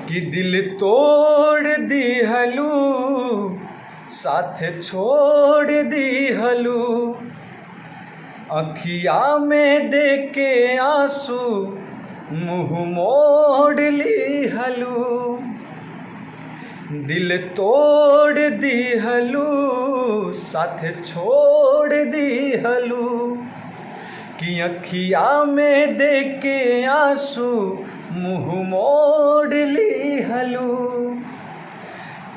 कि दिल तोड़ दिहलू साथ छोड़ दिहलू, अखिया में देके आंसू मुँह मोड़ लिहलू। दिल तोड़ दिहलू साथ छोड़ दिहलू, कि अखिया में देके आंसू मुँह मोड़ लिहलू।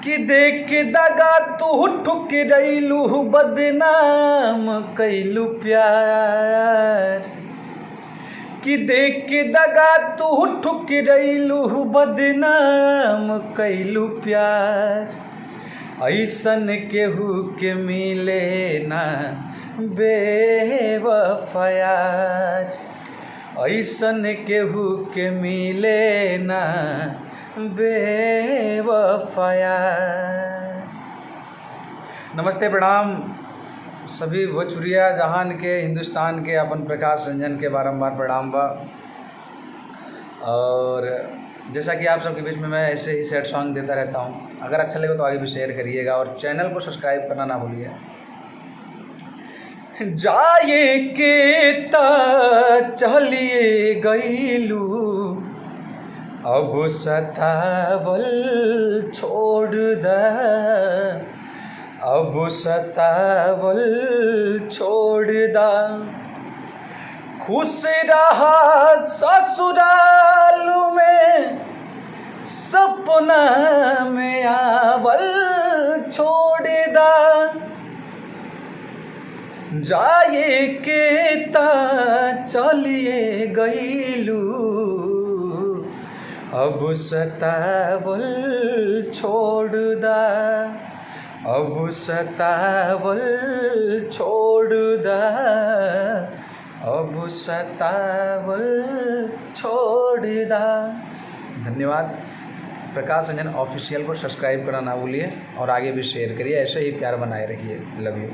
कि देख दगा तू ठुकरैलू बदनाम कैलू प्यार। कि देख दगा तू ठुकरैलू बदनाम कैलू प्यार। ऐसन केहू के मिले ना बेवफा, ऐसन केहू के मिले ना बेवफा। नमस्ते प्रणाम सभी भोजपुरिया जहान के, हिंदुस्तान के, अपन प्रकाश रंजन के बारंबार प्रणाम बा। और जैसा कि आप सबके बीच में मैं ऐसे ही सैड सॉन्ग देता रहता हूँ। अगर अच्छा लगे तो आगे भी शेयर करिएगा और चैनल को सब्सक्राइब करना ना भूलिए। जाए के ता चलिए गईलू, अब सतावल छोड़ दा, अब सतावल छोड़ दा। खुश रहा ससुराल में, सपना में आवल छोड़ दा। जाए के ता चलिए गईलू, अब सतावल छोड़ दा, अब सतावल छोड़ दा, अब सतावल छोड़ दा। धन्यवाद। प्रकाश रंजन ऑफिशियल को सब्सक्राइब करना ना भूलिए और आगे भी शेयर करिए। ऐसे ही प्यार बनाए रखिए। Love you.